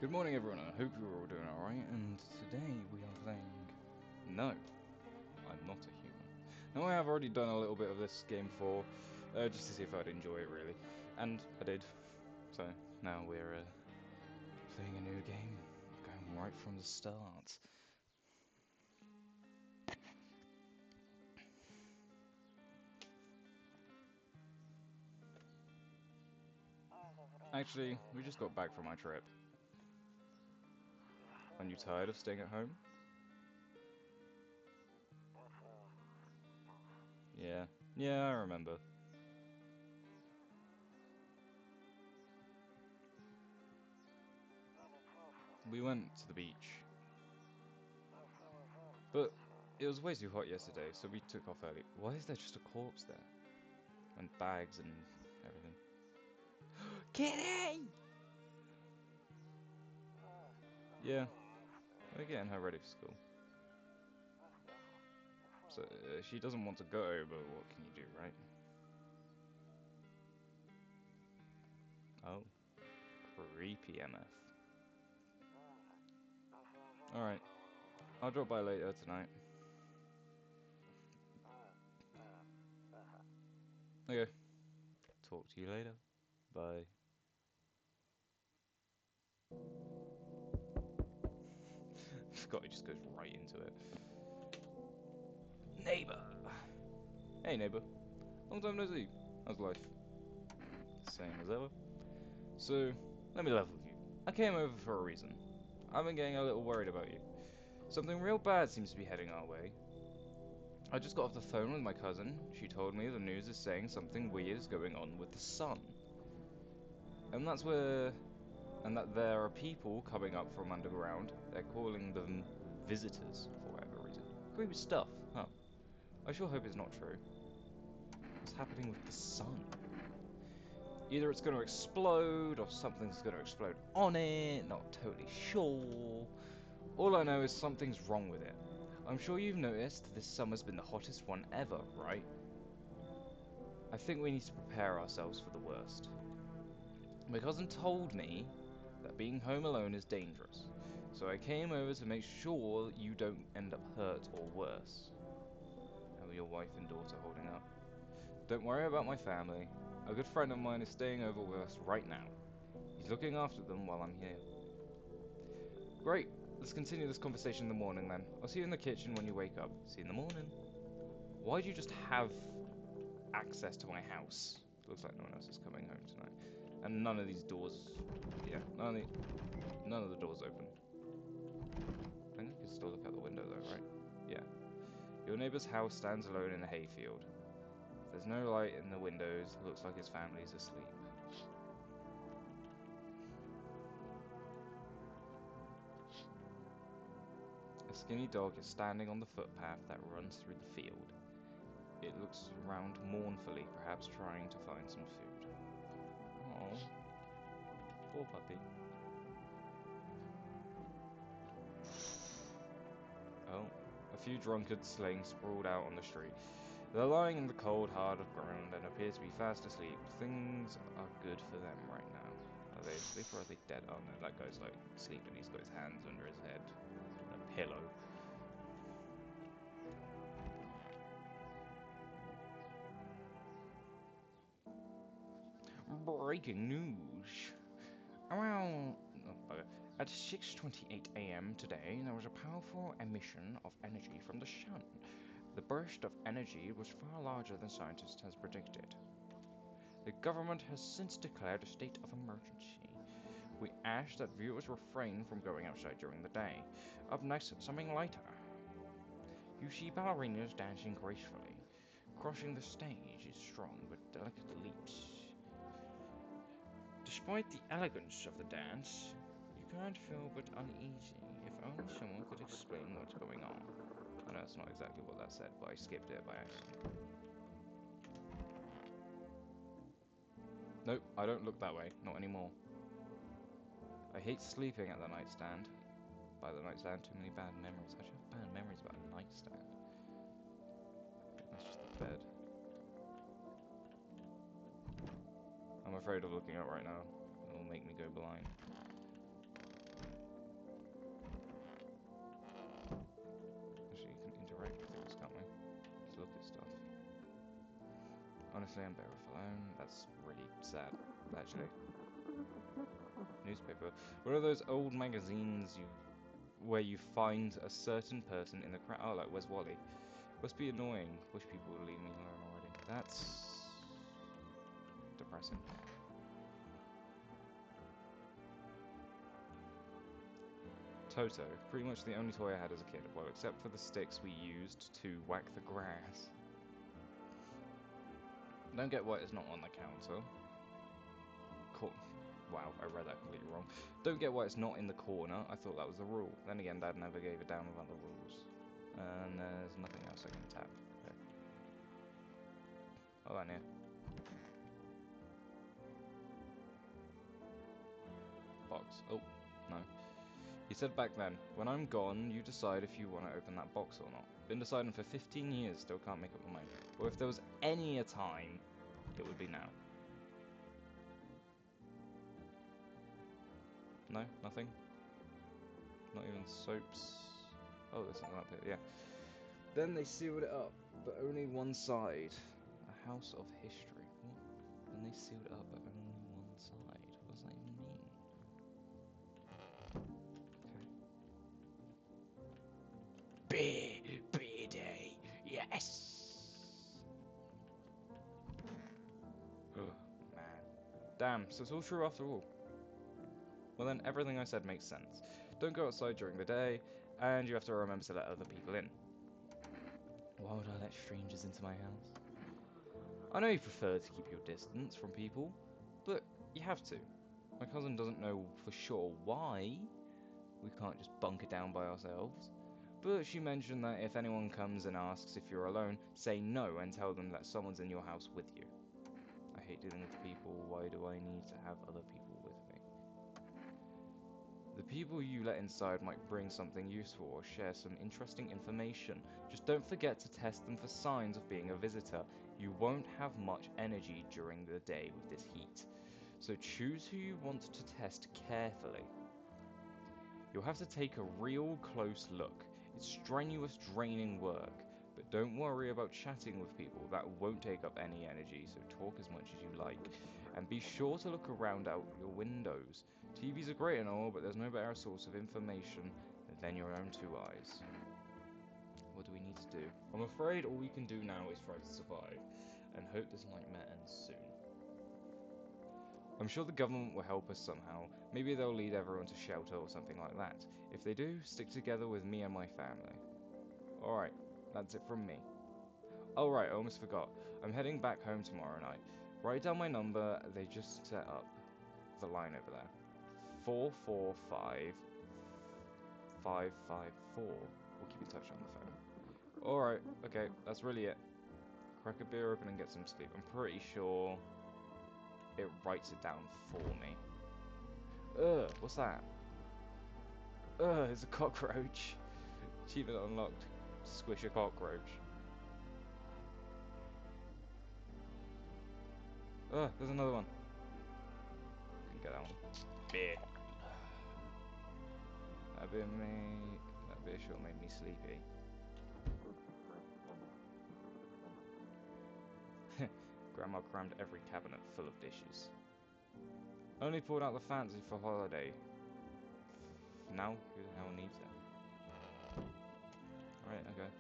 Good morning, everyone. I hope you're all doing alright, and today we are playing... No, I'm not a human. Now, I have already done a little bit of this game before, just to see if I'd enjoy it, really. And I did. So, now we're playing a new game, going right from the start. Actually, we just got back from our trip. Aren't you tired of staying at home? Yeah. Yeah, I remember. We went to the beach. But it was way too hot yesterday, so we took off early. Why is there just a corpse there? And bags and everything. Kitty! Yeah, we're getting her ready for school. So she doesn't want to go, but what can you do, right? Oh, creepy MF. Alright, I'll drop by later tonight. Okay, talk to you later. Bye. Forgot he just goes right into it. Neighbor! Hey neighbor, long time no see. How's life? Same as ever. So, let me level with you. I came over for a reason. I've been getting a little worried about you. Something real bad seems to be heading our way. I just got off the phone with my cousin. She told me the news is saying something weird is going on with the sun. And that's where... And that there are people coming up from underground. They're calling them visitors, for whatever reason. Creepy stuff, huh? I sure hope it's not true. What's happening with the sun? Either it's going to explode, or something's going to explode on it. Not totally sure. All I know is something's wrong with it. I'm sure you've noticed this summer's been the hottest one ever, right? I think we need to prepare ourselves for the worst. My cousin told me that being home alone is dangerous, so I came over to make sure you don't end up hurt or worse. How are your wife and daughter holding up? Don't worry about my family. A good friend of mine is staying over with us right now. He's looking after them while I'm here. Great. Let's continue this conversation in the morning then. I'll see you in the kitchen when you wake up. See you in the morning. Why do you just have access to my house? Looks like no one else is coming home tonight. And none of these doors... Yeah, none of the doors open. I think I can still look out the window though, right? Yeah. Your neighbor's house stands alone in a hayfield. There's no light in the windows. It looks like his family's asleep. A skinny dog is standing on the footpath that runs through the field. It looks around mournfully, perhaps trying to find some food. Oh, poor puppy. Oh, a few drunkards laying sprawled out on the street. They're lying in the cold, hard ground and appear to be fast asleep. Things are good for them right now. Are they asleep or are they dead? Oh no, that guy's like sleeping. He's got his hands under his head on a pillow. Breaking news. Around at 6:28 a.m. today, there was a powerful emission of energy from the sun. The burst of energy was far larger than scientists had predicted. The government has since declared a state of emergency. We ask that viewers refrain from going outside during the day. Up next, something lighter. You see ballerinas dancing gracefully. Crossing the stage is strong with delicate leaps. Despite the elegance of the dance, you can't feel but uneasy. If only someone could explain what's going on. I know that's not exactly what that said, but I skipped it by accident. Nope, I don't look that way. Not anymore. I hate sleeping at the nightstand. By the nightstand, too many bad memories. I should have bad memories about a nightstand. That's just the bed. I'm afraid of looking out right now. It will make me go blind. honestly, I'm better off alone. That's really sad, actually. Newspaper. What are those old magazines where you find a certain person in the crowd? Oh, like, where's Wally? Must be annoying. Wish people would leave me alone already. That's depressing. Toto. Pretty much the only toy I had as a kid. Well, except for the sticks we used to whack the grass. Don't get why it's not on the counter. Wow, I read that completely wrong. Don't get why it's not in the corner. I thought that was the rule. Then again, Dad never gave a damn about the rules. And there's nothing else I can tap. Okay. Oh, that near. Box. Oh, no. He said back then, when I'm gone, you decide if you want to open that box or not. Been deciding for 15 years, still can't make up my mind. Or if there was any a time, it would be now. No? Nothing? Not even soaps? Oh, there's something up here, yeah. Then they sealed it up, but only one side. A house of history. What? Then they sealed it up, but only one side. What does that even mean? Okay. Beer day, yes! Ugh, man. Damn, so it's all true after all. Well then, everything I said makes sense. Don't go outside during the day, and you have to remember to let other people in. Why would I let strangers into my house? I know you prefer to keep your distance from people, but you have to. My cousin doesn't know for sure why we can't just bunker down by ourselves, but she mentioned that if anyone comes and asks if you're alone, say no and tell them that someone's in your house with you. I hate dealing with people. Why do I need to have other people with me? The people you let inside might bring something useful or share some interesting information. Just don't forget to test them for signs of being a visitor. You won't have much energy during the day with this heat, so choose who you want to test carefully. You'll have to take a real close look. It's strenuous, draining work, but don't worry about chatting with people. That won't take up any energy, so talk as much as you like. And be sure to look around out your windows. TVs are great and all, but there's no better source of information than your own two eyes. What do we need to do? I'm afraid all we can do now is try to survive, and hope this nightmare ends soon. I'm sure the government will help us somehow. Maybe they'll lead everyone to shelter or something like that. If they do, stick together with me and my family. Alright, that's it from me. Oh right, I almost forgot. I'm heading back home tomorrow night. Write down my number, they just set up the line over there. 445 554. We'll keep in touch on the phone. Alright, okay, that's really it. Crack a beer open and get some sleep. I'm pretty sure it writes it down for me. Ugh, what's that? Ugh, it's a cockroach. Achievement unlocked. Squish a cockroach. Ugh, there's another one. Can get that one. Beer. That beer sure made me sleepy. Grandma crammed every cabinet full of dishes. Only pulled out the fancy for holiday. Now, who the hell needs it? Right, okay.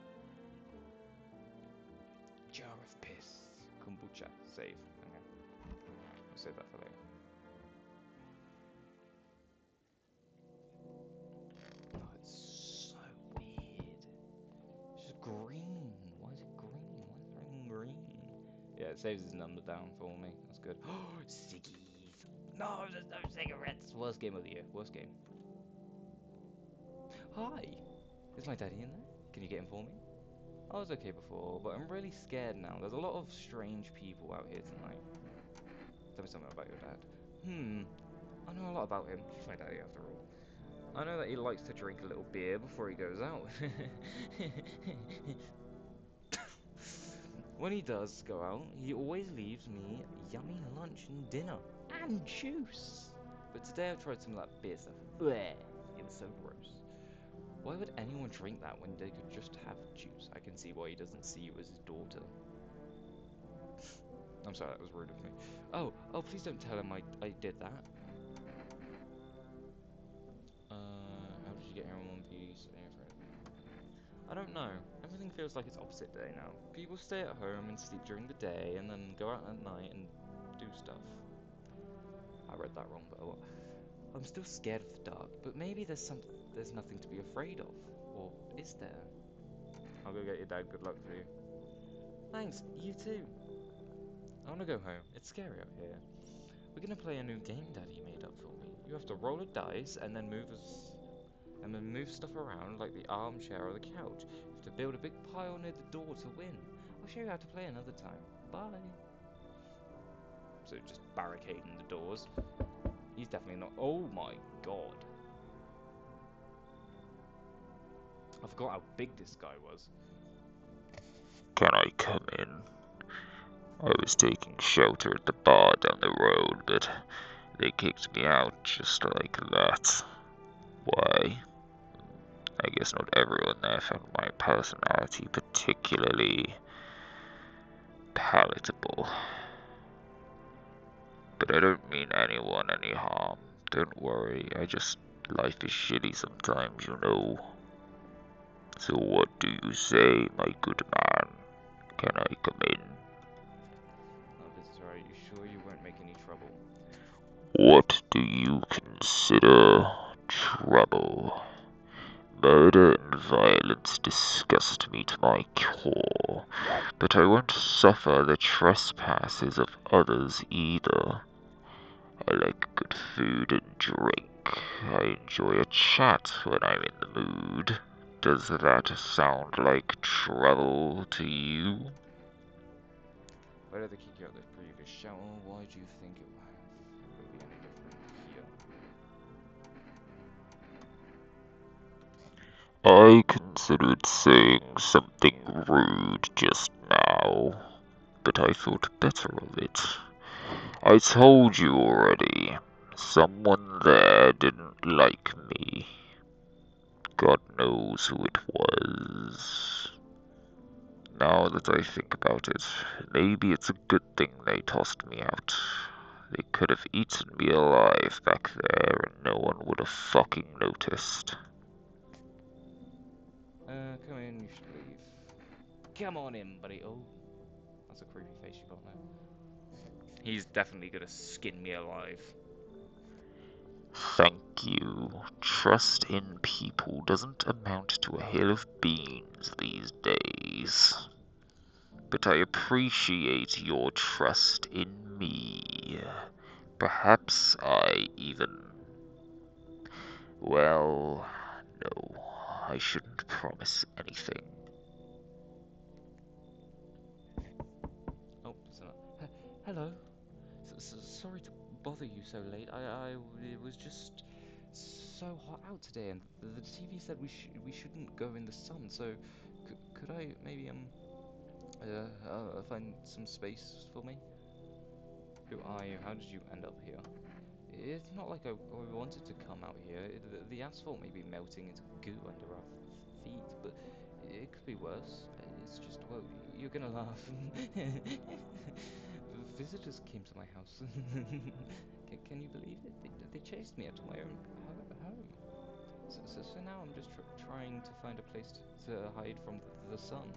Jar of piss. Kombucha. Save. Okay. I'll save that for later. Oh, it's so weird. It's just green. Why is it green? Why is everything green? Yeah, it saves his number down for me. That's good. Oh, ciggies. No, there's no cigarettes. Worst game of the year. Worst game. Hi. Is my daddy in there? Can you get him for me? I was okay before, but I'm really scared now. There's a lot of strange people out here tonight. Tell me something about your dad. I know a lot about him. He's my daddy after all. I know that he likes to drink a little beer before he goes out. When he does go out, he always leaves me yummy lunch and dinner. And juice! But today I've tried some of that beer stuff. Bleh! It was so gross. Why would anyone drink that when they could just have juice? I can see why he doesn't see you as his daughter. I'm sorry, that was rude of me. Oh, please don't tell him I did that. How did you get here in one piece? I don't know. Everything feels like it's opposite day now. People stay at home and sleep during the day, and then go out at night and do stuff. I read that wrong, but I'm still scared of the dark. But maybe there's nothing to be afraid of, or is there? I'll go get your dad. Good luck for you. Thanks. You too. I want to go home. It's scary out here. We're gonna play a new game Daddy made up for me. You have to roll a dice and then move stuff around like the armchair or the couch. You have to build a big pile near the door to win. I'll show you how to play another time. Bye. So just barricading the doors. He's definitely not. Oh my god. I forgot how big this guy was. Can I come in? I was taking shelter at the bar down the road, but they kicked me out just like that. Why? I guess not everyone there found my personality particularly palatable. But I don't mean anyone any harm. Don't worry, life is shitty sometimes, you know. So what do you say, my good man? Can I come in? Oh, visitor, are you sure you won't make any trouble? What do you consider trouble? Murder and violence disgust me to my core, but I won't suffer the trespasses of others either. I like good food and drink. I enjoy a chat when I'm in the mood. Does that sound like trouble to you? Why did they kick you out of the previous shower? Why do you think it will be any different here? I considered saying something rude just now, but I thought better of it. I told you already. Someone there didn't like me. God knows who it was. Now that I think about it, maybe it's a good thing they tossed me out. They could have eaten me alive back there and no one would have fucking noticed. Come in, you should leave. Come on in, buddy. Oh, that's a creepy face you got there. He's definitely gonna skin me alive. Thank you. Trust in people doesn't amount to a hill of beans these days. But I appreciate your trust in me. Perhaps I even... Well, no, I shouldn't promise anything. Oh, hello. Sorry to bother you so late. It was just so hot out today, and the TV said we shouldn't go in the sun. So, could I maybe find some space for me? Who are you? How did you end up here? It's not like I wanted to come out here. The asphalt may be melting into goo under our feet, but it could be worse. It's just, well, you're gonna laugh. Visitors came to my house. Can you believe it? They chased me out to my own home. So now I'm just trying to find a place to hide from the sun.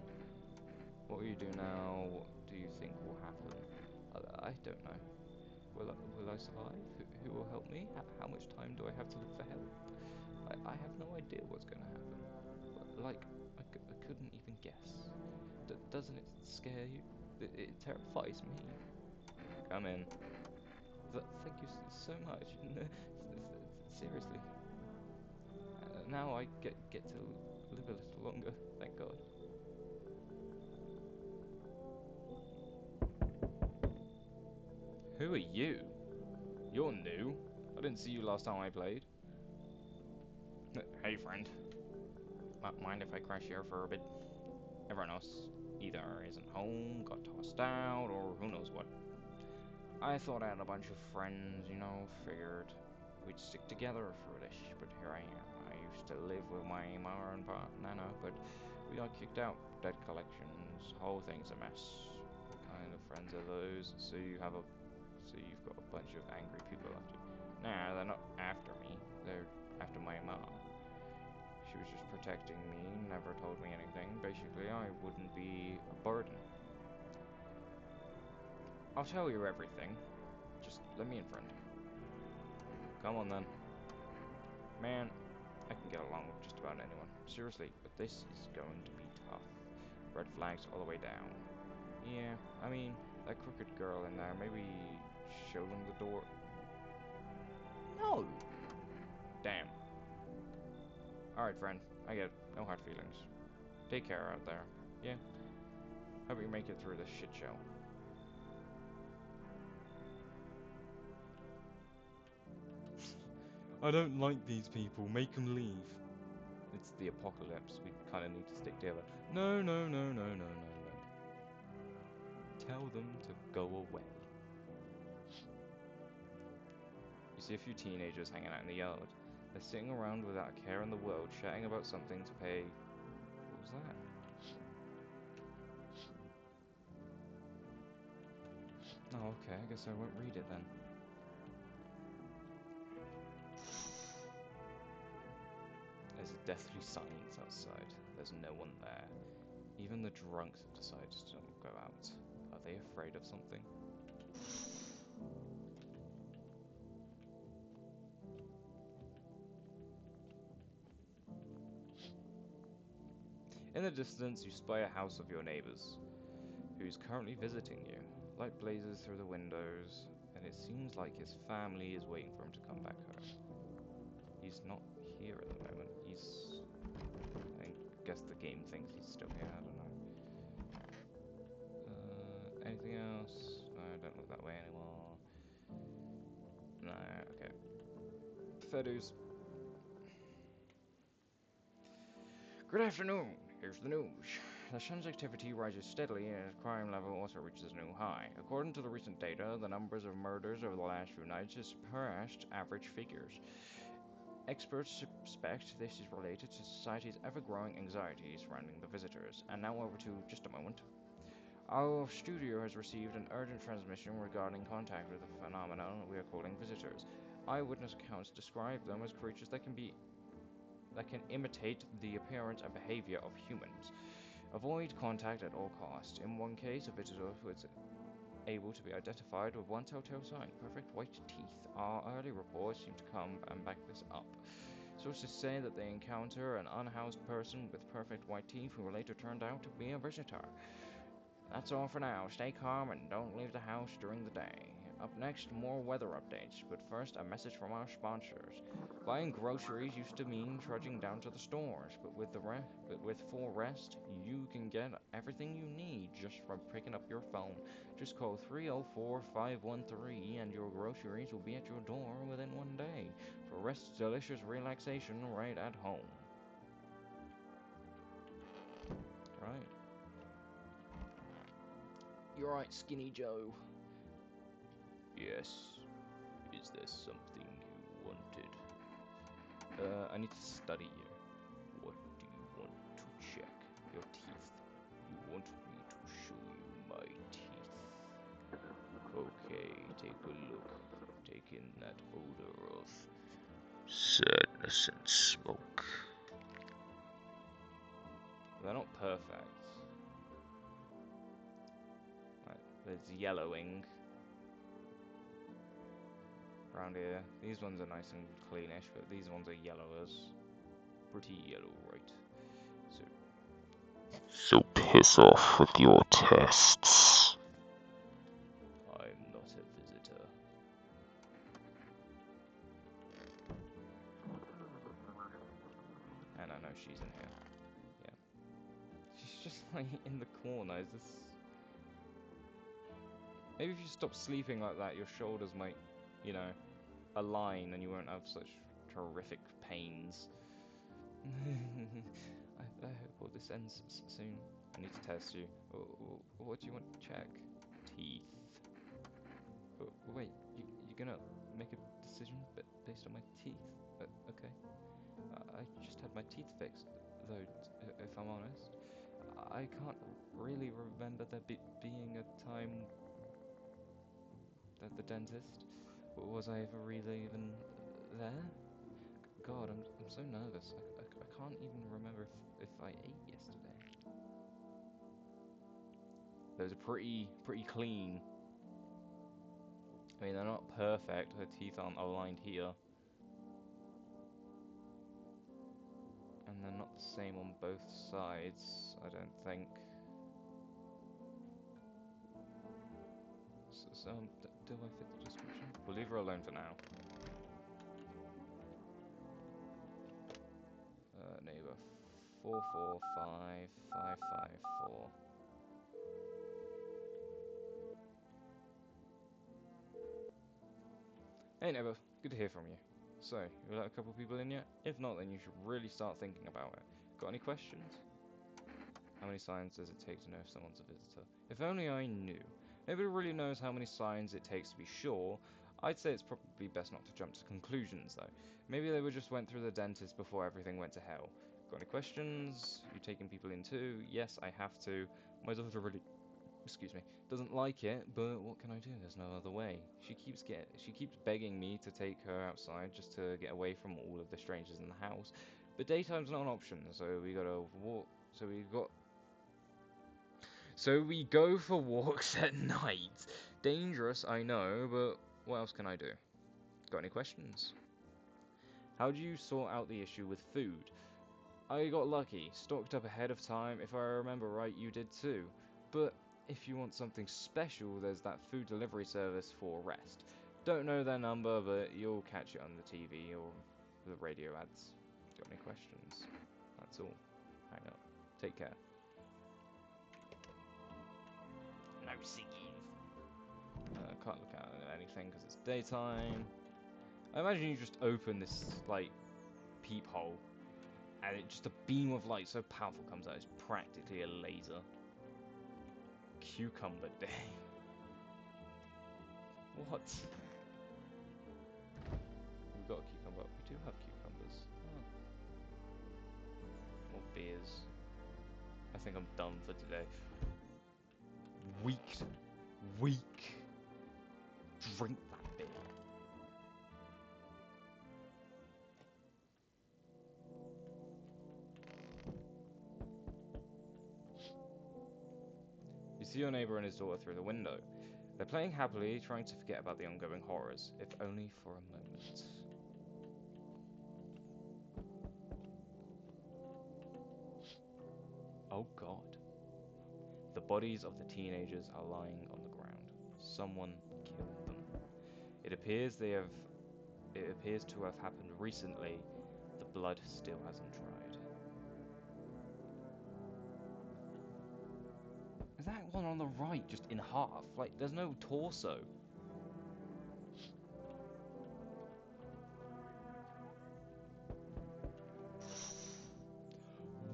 What will you do now? What do you think will happen? I don't know. Will I survive? Who will help me? How much time do I have to look for help? I have no idea what's going to happen. Like, I couldn't even guess. Doesn't it scare you? It terrifies me. Come in. Thank you so much. Seriously. Now I get to live a little longer. Thank God. Who are you? You're new. I didn't see you last time I played. Hey, friend. Mind if I crash here for a bit? Everyone else either isn't home, got tossed out, or who knows what. I thought I had a bunch of friends, you know, figured we'd stick together foolish, but here I am. I used to live with my mother and Nana, but we got kicked out. Debt collections, whole thing's a mess. kind of friends are those? So you've got a bunch of angry people after you. Nah, they're not after me. They're after my mom. She was just protecting me, never told me anything. Basically, I wouldn't be a burden. I'll tell you everything. Just let me in, friend. Come on then. Man, I can get along with just about anyone. Seriously, but this is going to be tough. Red flags all the way down. Yeah, I mean, that crooked girl in there, maybe show them the door. No! Damn. Alright, friend. I get it. No hard feelings. Take care out there. Yeah? Hope you make it through this shit show. I don't like these people. Make them leave. It's the apocalypse. We kind of need to stick together. No, no, no, no, no, no, no. Tell them to go away. You see a few teenagers hanging out in the yard. They're sitting around without a care in the world, chatting about something to pay... What was that? Oh, okay, I guess I won't read it then. There's a deathly silence outside. There's no one there. Even the drunks have decided to not go out. Are they afraid of something? In the distance, you spy a house of your neighbor's, who's currently visiting you. Light blazes through the windows, and it seems like his family is waiting for him to come back home. He's not here at the moment. I guess the game thinks he's still here, I don't know. Anything else? No, don't look that way anymore. No, okay. Fair dues. Good afternoon. Here's the news. The Shun's activity rises steadily and its crime level also reaches a new high. According to the recent data, the numbers of murders over the last few nights has surpassed average figures. Experts suspect this is related to society's ever-growing anxiety surrounding the visitors. And now over to just a moment. Our studio has received an urgent transmission regarding contact with a phenomenon we are calling visitors. Eyewitness accounts describe them as creatures that can imitate the appearance and behavior of humans. Avoid contact at all costs. In one case, a visitor was able to be identified with one telltale sign: perfect white teeth. Our early reports seem to come and back this up. Sources say that they encounter an unhoused person with perfect white teeth who later turned out to be a visitor. That's all for now. Stay calm and don't leave the house during the day. Up next, more weather updates, but first a message from our sponsors. Buying groceries used to mean trudging down to the stores, but with full rest, you can get everything you need just from picking up your phone. Just call 304-513 and your groceries will be at your door within one day. For rest, delicious relaxation right at home. Right. You're right, Skinny Joe. Yes. Is there something you wanted? I need to study you. What do you want to check? Your teeth. You want me to show you my teeth? Okay, take a look. Take in that odor of sadness and smoke. They're not perfect. Right, there's yellowing around here. These ones are nice and cleanish, but these ones are yellowers. Pretty yellow, right? So piss off with your tests. I'm not a visitor. And I know she's in here. Yeah. She's just like in the corner. Is this... Maybe if you stop sleeping like that, your shoulders might, you know, align and you won't have such terrific pains. I hope all this ends soon. I need to test you. What do you want to check? Teeth. Wait, you're gonna make a decision based on my teeth? Okay. I just had my teeth fixed, though, if I'm honest. I can't really remember there being a time at the dentist. Was I ever really even there? God, I'm so nervous. I can't even remember if I ate yesterday. Those are pretty clean. I mean, they're not perfect. Her teeth aren't aligned here. And they're not the same on both sides, I don't think. So do I fit the description? We'll leave her alone for now. Neighbor 445554. Hey neighbor, good to hear from you. So, you let a couple people in yet? If not, then you should really start thinking about it. Got any questions? How many signs does it take to know if someone's a visitor? If only I knew. Nobody really knows how many signs it takes to be sure. I'd say it's probably best not to jump to conclusions, though. Maybe they just went through the dentist before everything went to hell. Got any questions? You taking people in too? Yes, I have to. My daughter really, excuse me, doesn't like it, but what can I do? There's no other way. She keeps begging me to take her outside just to get away from all of the strangers in the house. But daytime's not an option, so we gotta walk. So we go for walks at night. Dangerous, I know, but what else can I do? Got any questions? How do you sort out the issue with food? I got lucky, stocked up ahead of time. If I remember right, you did too. But if you want something special, there's that food delivery service for rest. Don't know their number, but you'll catch it on the TV or the radio ads. Got any questions? That's all. Hang up. Take care. No singing. Can't look out at anything because it's daytime. I imagine you just open this, like, peephole, and just a beam of light so powerful comes out. It's practically a laser. Cucumber day. What? We've got a cucumber. We do have cucumbers. Oh. Or beers. I think I'm done for today. Weak. Drink that beer. You see your neighbor and his daughter through the window. They're playing happily, trying to forget about the ongoing horrors, if only for a moment. Oh God. The bodies of the teenagers are lying on the ground. Someone killed them. It appears to have happened recently. The blood still hasn't dried. That one on the right just in half. Like, there's no torso.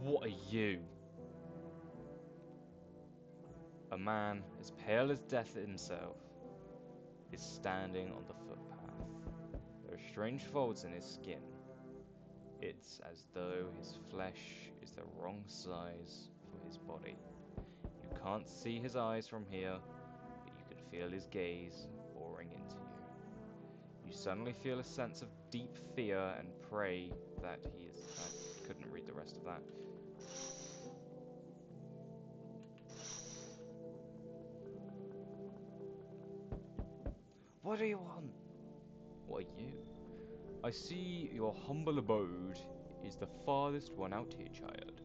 What are you? A man as pale as death himself is standing on the footpath. There are strange folds in his skin. It's as though his flesh is the wrong size for his body. You can't see his eyes from here, but you can feel his gaze boring into you. You suddenly feel a sense of deep fear and pray that he is... I couldn't read the rest of that. What do you want? What are you? I see your humble abode is the farthest one out here, child.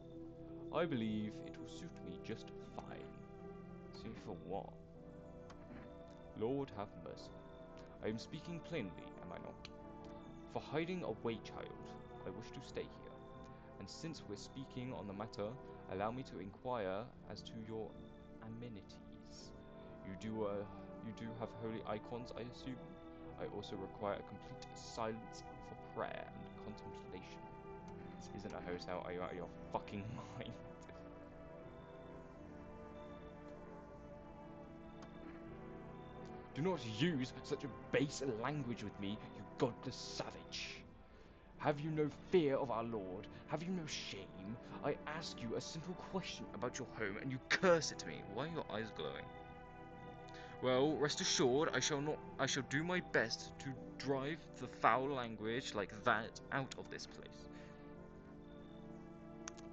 I believe it will suit me just fine. Suit for what? Lord have mercy. I am speaking plainly, am I not? For hiding away, child, I wish to stay here. And since we're speaking on the matter, allow me to inquire as to your amenities. You do have holy icons, I assume? I also require a complete silence for prayer and contemplation. This isn't a hotel, are you out of your fucking mind? Do not use such a base language with me, you godless savage. Have you no fear of our Lord? Have you no shame? I ask you a simple question about your home, and you curse at me. Why are your eyes glowing? Well, rest assured, I shall do my best to drive the foul language like that out of this place.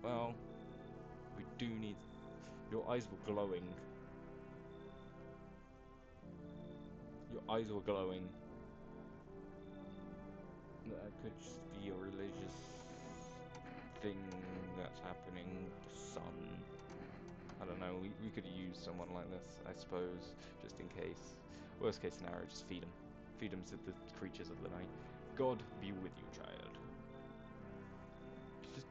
Well, we do need... Your eyes were glowing. Your eyes were glowing. That could just be a religious thing that's happening. The sun. I don't know. We could use someone like this, I suppose, just in case. Worst case scenario, just feed them. Feed them to the creatures of the night. God be with you, child. Just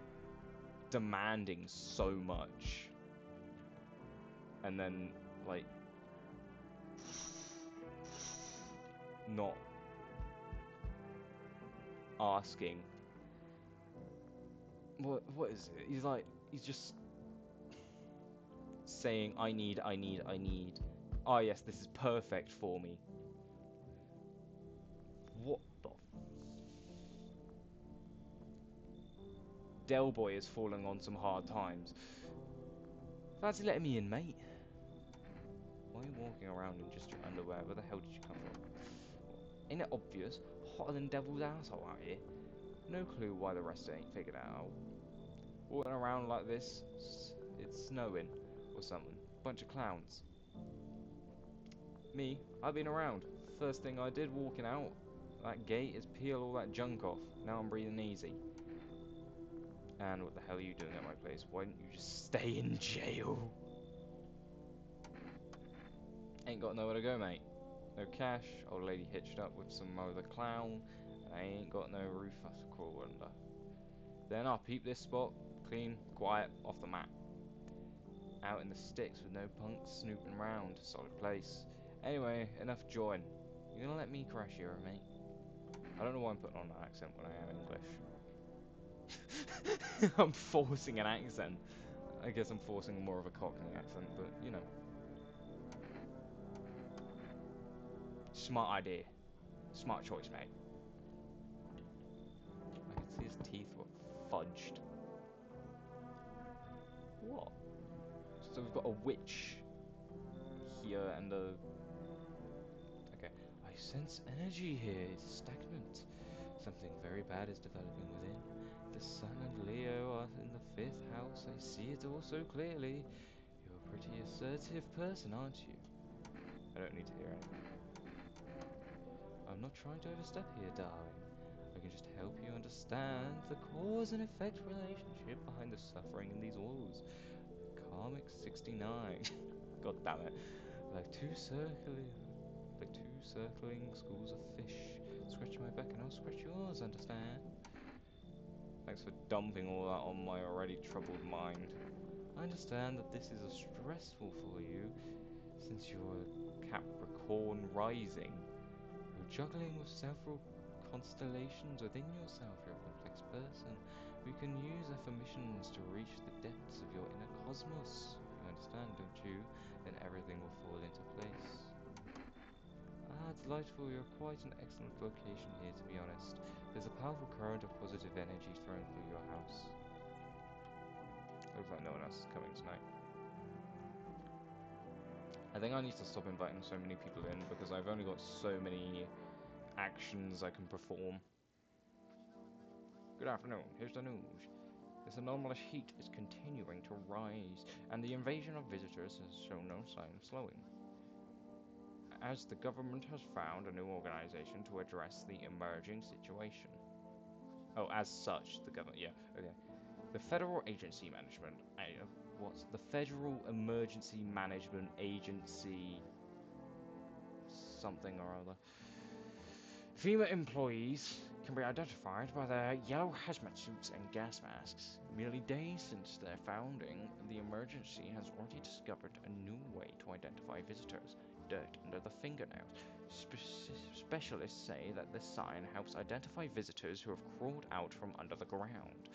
demanding so much. And then, like, not asking. What is it? He's just saying, I need. Ah, yes, this is perfect for me. What the... Del Boy is falling on some hard times. Fancy letting me in, mate? Why are you walking around in just your underwear? Where the hell did you come from? Ain't it obvious? Hotter than devil's asshole out here. No clue why the rest ain't figured it out. Walking around like this, it's snowing or something. Bunch of clowns. Me, I've been around. First thing I did walking out that gate is peel all that junk off. Now I'm breathing easy. And what the hell are you doing at my place? Why don't you just stay in jail? Ain't got nowhere to go, mate. No cash, old lady hitched up with some other clown, and I ain't got no roof to crawl under. Then I'll peep this spot, clean, quiet, off the map. Out in the sticks with no punks snooping round, solid place. Anyway, enough jawing. You gonna let me crash here, mate? I don't know why I'm putting on an accent when I am English. I'm forcing an accent. I guess I'm forcing more of a Cockney accent, but you know. Smart idea. Smart choice, mate. I can see his teeth were fudged. What? So we've got a witch here and a... Okay. I sense energy here. It's stagnant. Something very bad is developing within. The Sun and Leo are in the 5th house. I see it all so clearly. You're a pretty assertive person, aren't you? I don't need to hear anything. I'm not trying to overstep here, darling. I can just help you understand the cause and effect relationship behind the suffering in these walls. Karmic 69. God damn it. Like two circling schools of fish. Scratch my back and I'll scratch yours, understand? Thanks for dumping all that on my already troubled mind. I understand that this is stressful for you, since you're Capricorn rising. You're juggling with several constellations within yourself. You're a complex person. We can use affirmations to reach the depths of your inner cosmos. You understand, don't you? Then everything will fall into place. Ah, delightful. You're quite an excellent location here, to be honest. There's a powerful current of positive energy flowing through your house. Looks like no one else is coming tonight. I think I need to stop inviting so many people in because I've only got so many actions I can perform. Good afternoon, here's the news. This anomalous heat is continuing to rise, and the invasion of visitors has shown no sign of slowing. As the government has found a new organization to address the emerging situation. Oh, as such, the government, yeah, okay. The Federal Agency Management, what's the Federal Emergency Management Agency, something or other. FEMA employees can be identified by their yellow hazmat suits and gas masks. Merely days since their founding, the emergency has already discovered a new way to identify visitors: dirt under the fingernails. Specialists say that this sign helps identify visitors who have crawled out from under the ground.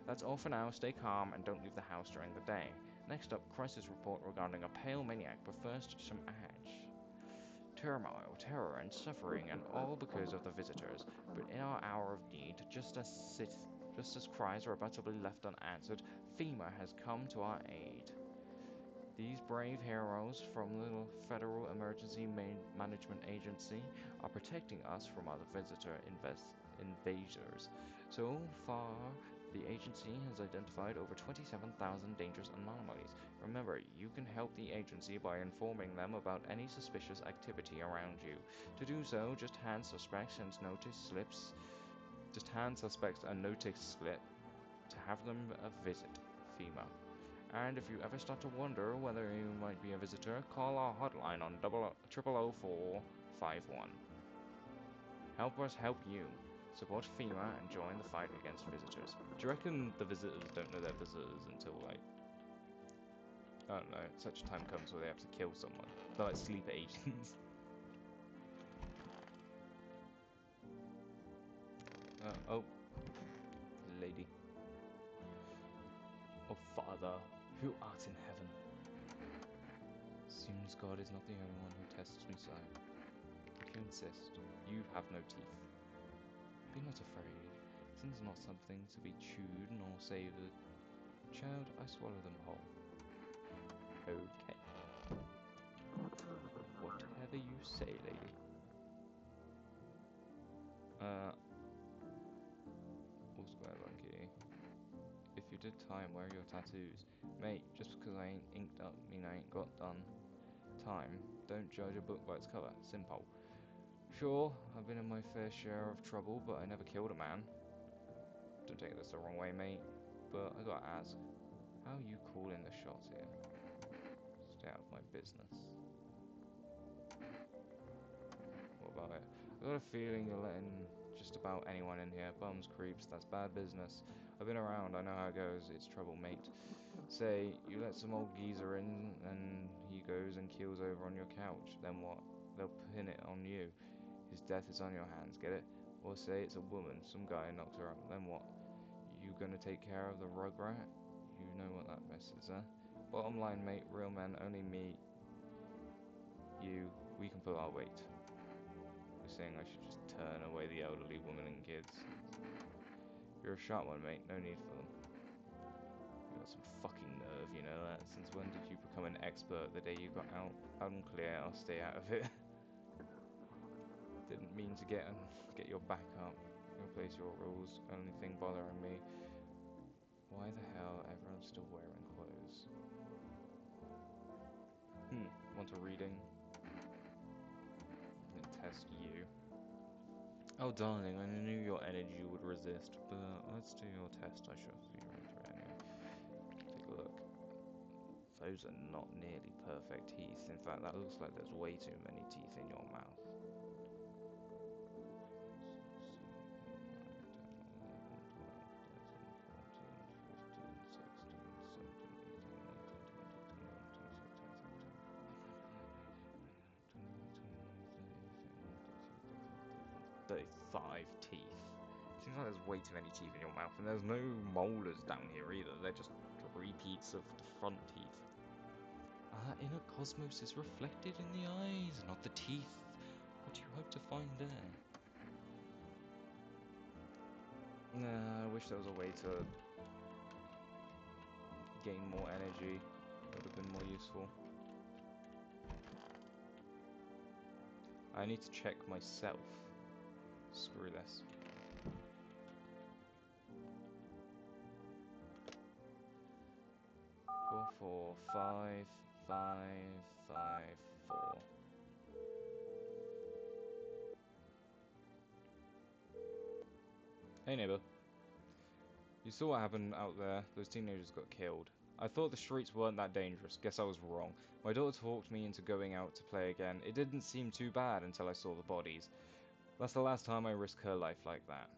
That's all for now. Stay calm and don't leave the house during the day. Next up, crisis report regarding a pale maniac, but first, some ads. Turmoil, terror, and suffering, and all because of the visitors. But in our hour of need, just as cries are about to be left unanswered, FEMA has come to our aid. These brave heroes from the Federal Emergency Management Agency are protecting us from other visitor invaders. So far, the agency has identified over 27,000 dangerous anomalies. Remember, you can help the agency by informing them about any suspicious activity around you. To do so, just hand suspects a notice slip to have them visit FEMA. And if you ever start to wonder whether you might be a visitor, call our hotline on 000451. Help us help you. Support FEMA and join the fight against visitors. Do you reckon the visitors don't know they're visitors until, like, I don't know, such a time comes where they have to kill someone? They're like sleeper agents. Oh. Lady. Oh, Father, who art in heaven. Seems God is not the only one who tests me so. If you insist, you have no teeth. Be not afraid. Sin's not something to be chewed nor savoured. Child, I swallow them whole. Okay. Whatever you say, lady. Also quite lucky. If you did time, where are your tattoos? Mate, just because I ain't inked up mean I ain't got done. Time. Don't judge a book by its cover. Simple. Sure, I've been in my fair share of trouble, but I never killed a man. Don't take this the wrong way, mate, but I gotta ask, how are you calling the shots here? Stay out of my business. What about it? I got a feeling you're letting just about anyone in here. Bums, creeps, that's bad business. I've been around, I know how it goes. It's trouble, mate. Say, you let some old geezer in, and he goes and keels over on your couch. Then what? They'll pin it on you. His death is on your hands, get it? Or say it's a woman, some guy knocked her up. Then what? You gonna take care of the rugrat? You know what that mess is, huh? Bottom line, mate, real men only meet you. We can pull our weight. You're saying I should just turn away the elderly women and kids. You're a sharp one, mate. No need for them. You got some fucking nerve, you know that? Since when did you become an expert? The day you got out? Unclear. I'll stay out of it. Didn't mean to get your back up. You'll place your rules. Only thing bothering me. Why the hell everyone's still wearing clothes? Want a reading? I'm gonna test you. Oh darling, I knew your energy would resist, but let's do your test. I shall see you right through it anyway. Take a look. Those are not nearly perfect teeth. In fact, that looks like there's way too many teeth in your mouth. Five teeth. Seems like there's way too many teeth in your mouth, and there's no molars down here either. They're just repeats of the front teeth. Our inner cosmos is reflected in the eyes, not the teeth. What do you hope to find there? Nah, I wish there was a way to gain more energy. It would have been more useful. I need to check myself. Screw this. Go for 5, 5, 5, 4. Hey neighbor. You saw what happened out there. Those teenagers got killed. I thought the streets weren't that dangerous. Guess I was wrong. My daughter talked me into going out to play again. It didn't seem too bad until I saw the bodies. That's the last time I risk her life like that.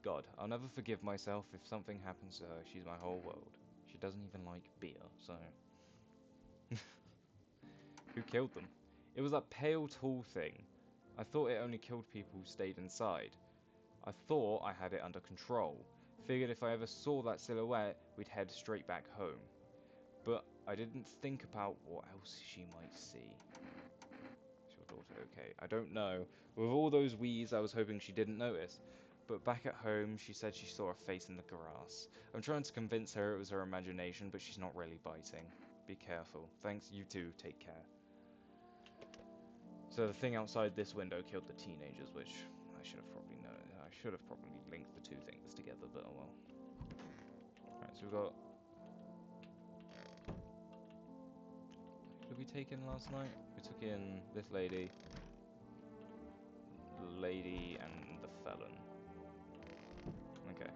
God, I'll never forgive myself if something happens to her. She's my whole world. She doesn't even like beer, so... Who killed them? It was that pale, tall thing. I thought it only killed people who stayed inside. I thought I had it under control. Figured if I ever saw that silhouette, we'd head straight back home. But I didn't think about what else she might see. She'll daughter okay. I don't know. With all those wheeze, I was hoping she didn't notice. But back at home, she said she saw a face in the grass. I'm trying to convince her it was her imagination, but she's not really biting. Be careful. Thanks, you too. Take care. So the thing outside this window killed the teenagers, which I should have probably known. I should have probably linked the two things together, but oh well. Alright, so we've got... Who did we take in last night? We took in this lady, the lady, and the felon. Okay.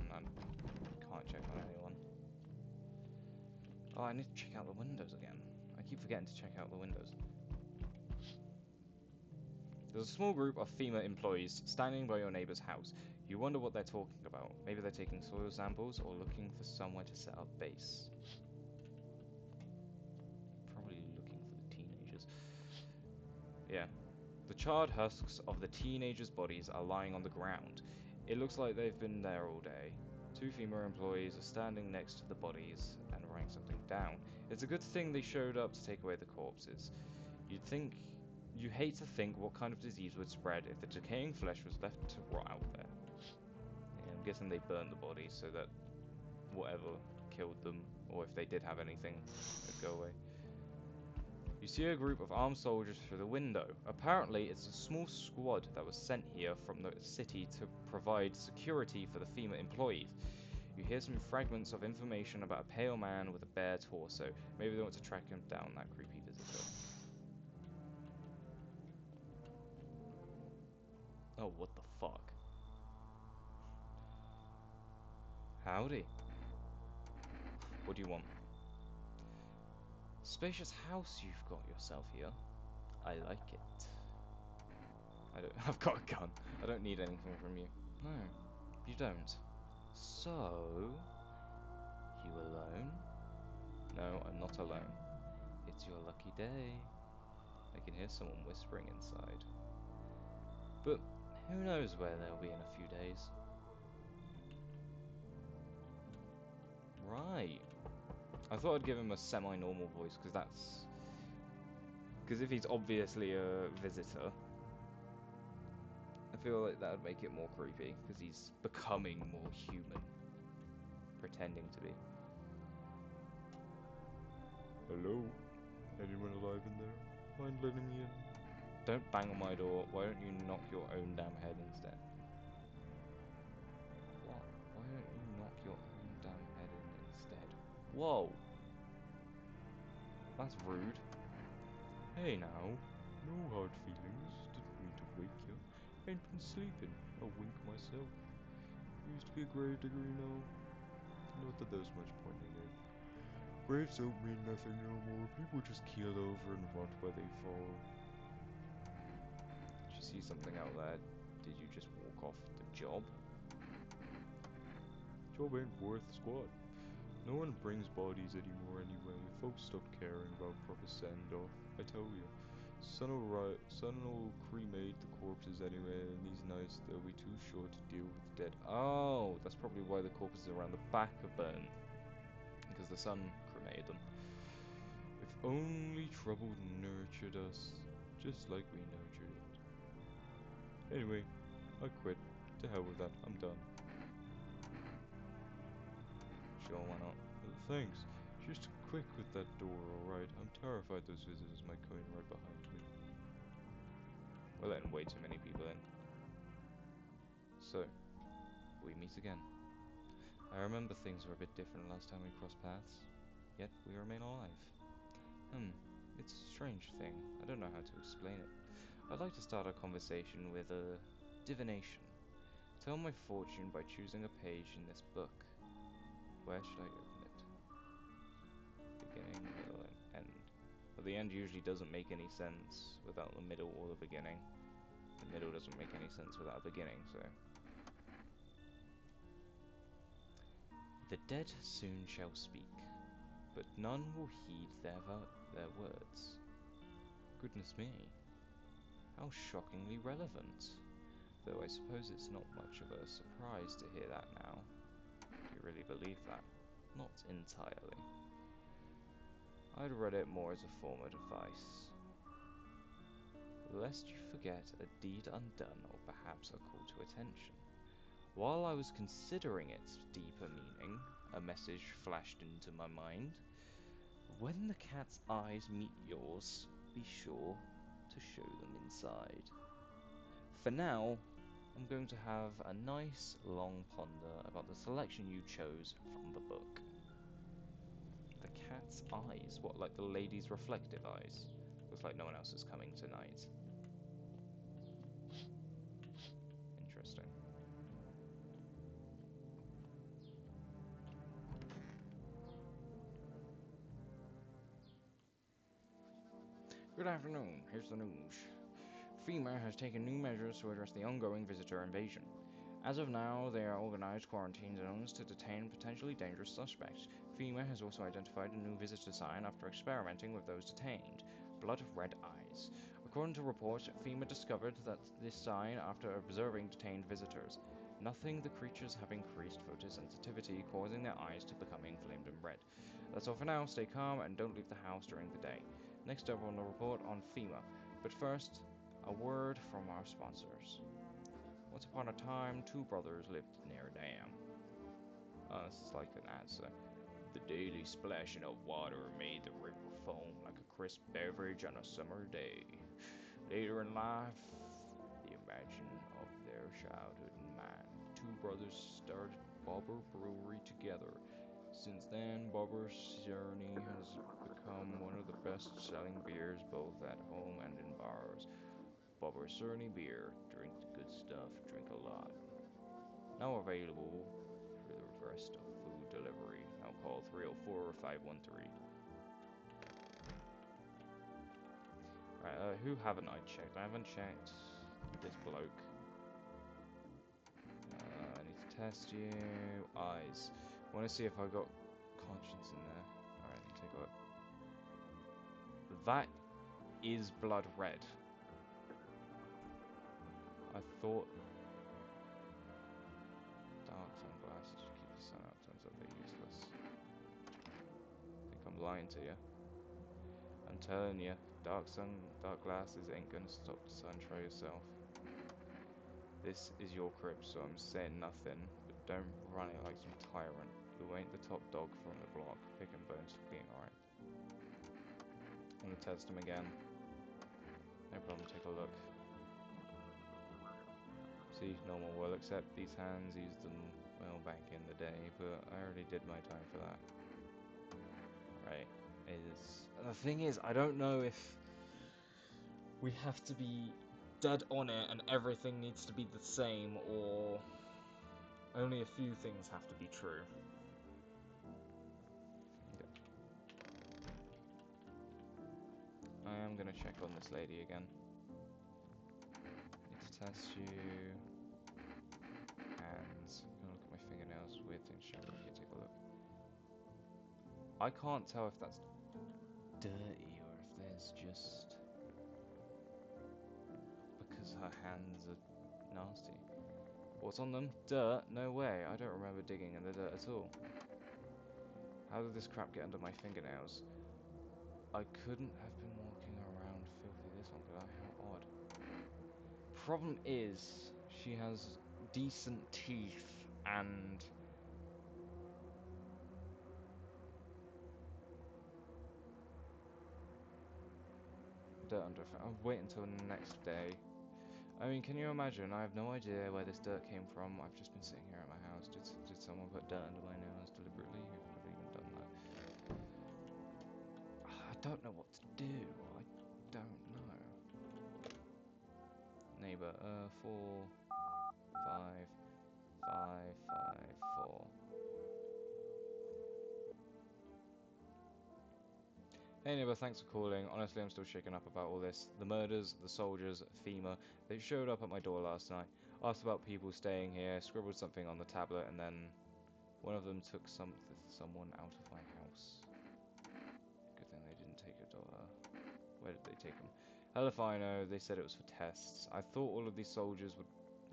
I can't check on anyone. Oh, I need to check out the windows again. I keep forgetting to check out the windows. There's a small group of FEMA employees standing by your neighbor's house. You wonder what they're talking about. Maybe they're taking soil samples or looking for somewhere to set up base. Probably looking for the teenagers. Yeah. The charred husks of the teenagers' bodies are lying on the ground. It looks like they've been there all day. Two FEMA employees are standing next to the bodies and writing something down. It's a good thing they showed up to take away the corpses. You hate to think what kind of disease would spread if the decaying flesh was left to rot out there. Yeah, I'm guessing they burned the bodies so that whatever killed them, or if they did have anything, would go away. You see a group of armed soldiers through the window. Apparently, it's a small squad that was sent here from the city to provide security for the FEMA employees. You hear some fragments of information about a pale man with a bare torso. Maybe they want to track him down, that creepy visitor. Oh, what the fuck? Howdy. What do you want? Spacious house you've got yourself here. I like it. I've got a gun. I don't need anything from you. No, you don't. So, you alone? No, I'm not alone. It's your lucky day. I can hear someone whispering inside. But who knows where they'll be in a few days. Right. I thought I'd give him a semi-normal voice, because if he's obviously a visitor, I feel like that would make it more creepy, because he's becoming more human. Pretending to be. Hello? Anyone alive in there? Mind letting me in? Don't bang on my door. Why don't you knock your own damn head instead? What? Why don't you knock your own damn head in instead? Whoa! That's rude. Hey now. No hard feelings. Didn't mean to wake you. Ain't been sleeping. I'll wink myself. Used to be a grave digger, you know. Not that there's much point in it. Graves don't mean nothing no more. People just keel over and rot where they fall. Did you see something out there? Did you just walk off the job? Job ain't worth squat. No one brings bodies anymore anyway. Folks stopped caring about proper send-off. I tell you. Son'll cremate the corpses anyway, and these nights they'll be too short to deal with the dead. Oh, that's probably why the corpses around the back are burnt. Because the sun cremated them. If only trouble nurtured us, just like we nurtured it. Anyway, I quit. To hell with that, I'm done. Sure, why not? Thanks. Just quick with that door, alright? I'm terrified those visitors might come in right behind me. We're letting way too many people in. So, we meet again. I remember things were a bit different last time we crossed paths, yet we remain alive. It's a strange thing. I don't know how to explain it. I'd like to start our conversation with a divination. Tell my fortune by choosing a page in this book. Where should I open it? Beginning, middle, and end. But the end usually doesn't make any sense without the middle or the beginning. The middle doesn't make any sense without a beginning, so... The dead soon shall speak, but none will heed their words. Goodness me. How shockingly relevant. Though I suppose it's not much of a surprise to hear that now. Do you really believe that? Not entirely. I'd read it more as a form of advice. Lest you forget a deed undone, or perhaps a call to attention. While I was considering its deeper meaning, a message flashed into my mind. When the cat's eyes meet yours, be sure to show them inside. For now, I'm going to have a nice long ponder about the selection you chose from the book. The cat's eyes? What, like the lady's reflective eyes? Looks like no one else is coming tonight. Interesting. Good afternoon. Here's the news. FEMA has taken new measures to address the ongoing visitor invasion. As of now, they are organized quarantine zones to detain potentially dangerous suspects. FEMA has also identified a new visitor sign after experimenting with those detained: blood red eyes. According to reports, FEMA discovered that this sign after observing detained visitors. Nothing, the creatures have increased photosensitivity, causing their eyes to become inflamed and red. That's all for now. Stay calm and don't leave the house during the day. Next up on the report on FEMA. But first, a word from our sponsors. Once upon a time, two brothers lived near a dam. This is like an ad, so. The daily splashing of water made the river foam like a crisp beverage on a summer day. Later in life, the imagine of their childhood in mind, the two brothers started Bobber Brewery together. Since then, Bobber's Journey has become one of the best-selling beers both at home and in bars. Bobber's Journey beer, drink the good stuff, drink a lot. Now available for the rest of food delivery. Now call 304-513. Right, who haven't I checked? I haven't checked this bloke. I need to test you. Eyes. I want to see if I got conscience in there. Alright, let me take a look. That is blood red. I thought dark sunglasses to keep the sun out. Turns out they're useless. I think I'm lying to you. I'm telling you, dark glasses ain't gonna stop the sun. Try yourself. This is your crib, so I'm saying nothing, but don't run it like some tyrant. You ain't the top dog from the block. Picking bones for being alright. I'm gonna test him again. No problem, take a look. See, normal will, except these hands used them, well, back in the day, but I already did my time for that. Right, the thing is, I don't know if we have to be dead on it and everything needs to be the same, or only a few things have to be true. Okay. I am gonna check on this lady again. Need to test you. Hands. Gonna look at my fingernails. Weird things showing up here. Take a look. I can't tell if that's dirty or if there's just because her hands are nasty. What's on them? Dirt? No way. I don't remember digging in the dirt at all. How did this crap get under my fingernails? I couldn't have been walking around filthy this long, could I? How odd. Problem is, she has decent teeth and dirt under her. I'll wait until the next day. I mean, can you imagine? I have no idea where this dirt came from. I've just been sitting here at my house. Did someone put dirt under my nails deliberately? Who could have even done that? I don't know what to do. I don't know. Neighbor, 4, 5, 5, 5, 4. Hey neighbor, thanks for calling. Honestly, I'm still shaken up about all this. The murders, the soldiers, FEMA, they showed up at my door last night. Asked about people staying here, scribbled something on the tablet, and then one of them took someone out of my house. Good thing they didn't take your daughter. Where did they take him? Hell if I know, they said it was for tests. I thought all of these soldiers would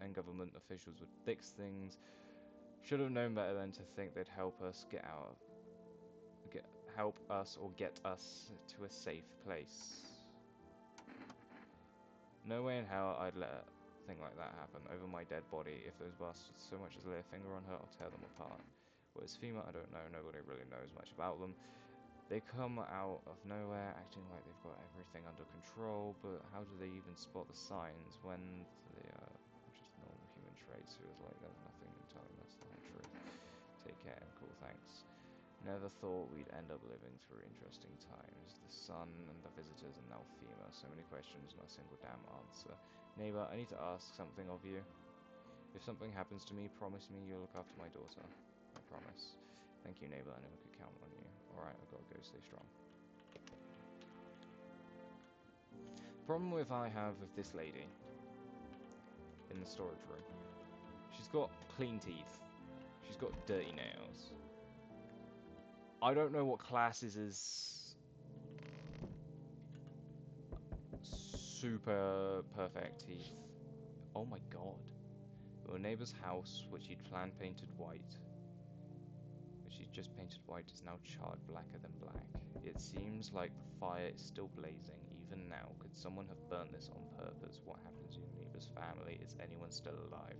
and government officials would fix things. Should have known better than to think they'd help us help us or get us to a safe place. No way in hell I'd let a thing like that happen over my dead body. If those bastards so much as lay a finger on her, I'll tear them apart. Well, it's FEMA, I don't know, nobody really knows much about them. They come out of nowhere acting like they've got everything under control, but how do they even spot the signs when they are just normal human traits who is like there's nothing telling us the whole truth? Take care and cool, thanks. Never thought we'd end up living through interesting times. The sun and the visitors and now FEMA. So many questions, not a single damn answer. Neighbor, I need to ask something of you. If something happens to me, promise me you'll look after my daughter. I promise. Thank you, neighbor. I know we could count on you. Alright, I've got to go. Stay strong. Problem I have with this lady in the storage room. She's got clean teeth. She's got dirty nails. I don't know what classes is super perfect teeth. Oh my god. Your neighbor's house, which he'd planned painted white, which he'd just painted white, is now charred blacker than black. It seems like the fire is still blazing, even now. Could someone have burnt this on purpose? What happened to your neighbor's family? Is anyone still alive?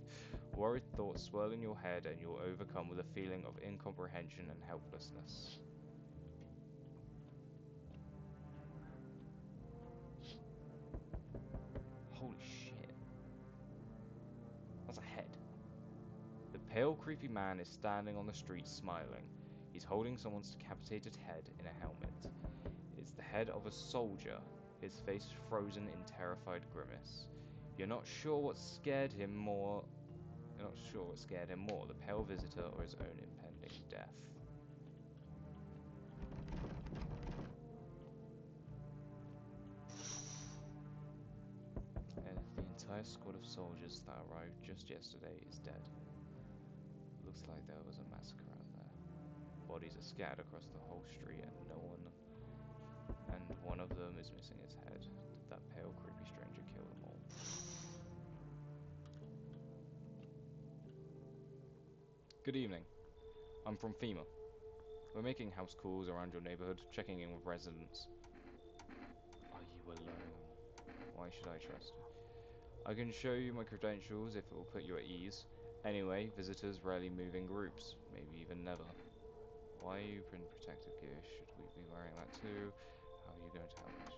Worried thoughts swirl in your head and you're overcome with a feeling of incomprehension and helplessness. Holy shit. That's a head. The pale, creepy man is standing on the street smiling. He's holding someone's decapitated head in a helmet. It's the head of a soldier, his face frozen in terrified grimace. You're not sure what scared him more, the pale visitor or his own impending death. And the entire squad of soldiers that arrived just yesterday is dead. Looks like there was a massacre out there. Bodies are scattered across the whole street and one of them is missing its head. Did that pale, creepy stranger kill them all? Good evening. I'm from FEMA. We're making house calls around your neighborhood, checking in with residents. Are you alone? Why should I trust you? I can show you my credentials if it will put you at ease. Anyway, visitors rarely move in groups, maybe even never. Why are you in protective gear? Should we be wearing that too? How are you going to help us?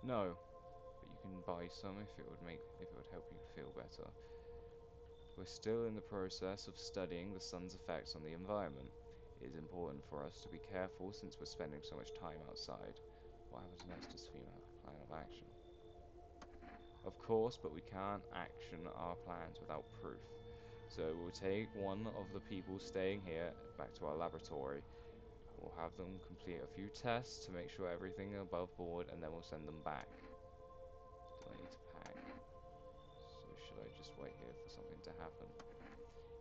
No, but you can buy some if it would help you feel better. We're still in the process of studying the sun's effects on the environment. It is important for us to be careful since we're spending so much time outside. What happens next? Does FEMA have a plan of action? Of course, but we can't action our plans without proof. So we'll take one of the people staying here back to our laboratory. We'll have them complete a few tests to make sure everything is above board, and then we'll send them back. Do I need to pack? So should I just wait here for something to happen?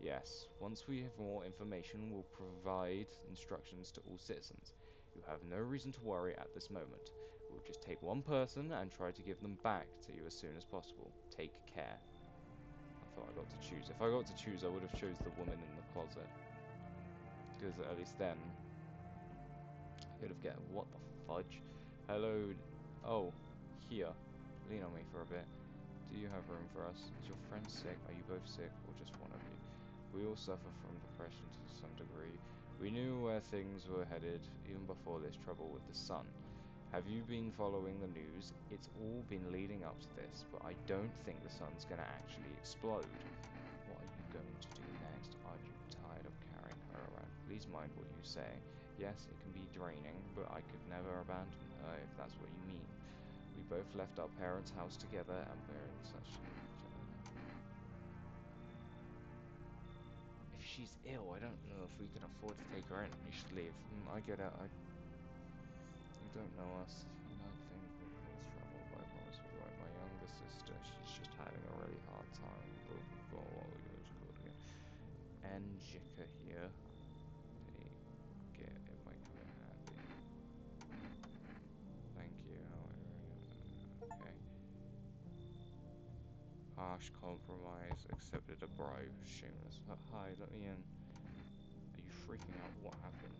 Yes. Once we have more information, we'll provide instructions to all citizens. You have no reason to worry at this moment. We'll just take one person and try to give them back to you as soon as possible. Take care. I thought I got to choose. If I got to choose, I would have chose the woman in the closet. Because at least then I could have get what the fudge? Hello. Oh, here. Lean on me for a bit. Do you have room for us? Is your friend sick? Are you both sick, or just one of you? We all suffer from depression to some degree. We knew where things were headed even before this trouble with the sun. Have you been following the news? It's all been leading up to this, but I don't think the sun's gonna actually explode. What are you going to do next? Are you tired of carrying her around? Please mind what you say. Yes, it can be draining, but I could never abandon her if that's what you mean. We both left our parents' house together and we're in such If she's ill, I don't know if we can afford to take her in. You should leave. I get it. You don't know us. You might think we'll cause trouble, but I promise we won't. My younger sister, she's just having a really hard time. But we've got what we got called again. Angelica here. It might come in handy. Thank you. Okay. Hi. harsh compromise, accepted a bribe, shameless. Hi, let me in. Are you freaking out? What happened?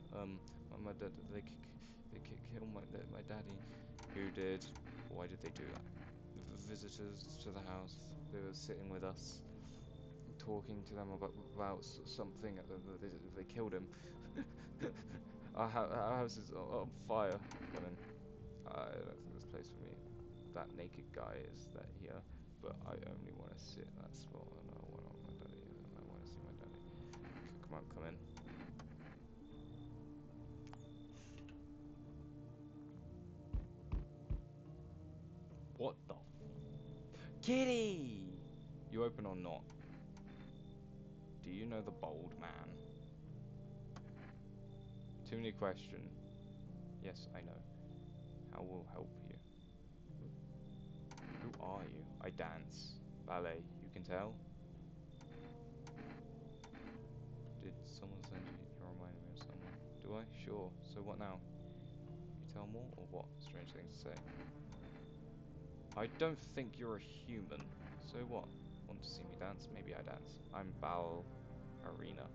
My dad, they killed my daddy. Who did? Why did they do that? Visitors to the house. They were sitting with us, talking to them about something. They killed him. Our house is on fire. Come in. I don't think this place for me. That naked guy is that here, but I only want to sit in that spot, and I want my daddy. I want to see my daddy. Come on, come in. What the? Kitty! You open or not? Do you know the bold man? Too many questions. Yes, I know. How will help you? Who are you? I dance. Ballet, you can tell? Did someone send you? You remind me of someone. Do I? Sure. So what now? You tell more, or what? Strange thing to say. I don't think you're a human. So what? Want to see me dance? Maybe I dance. I'm Arena.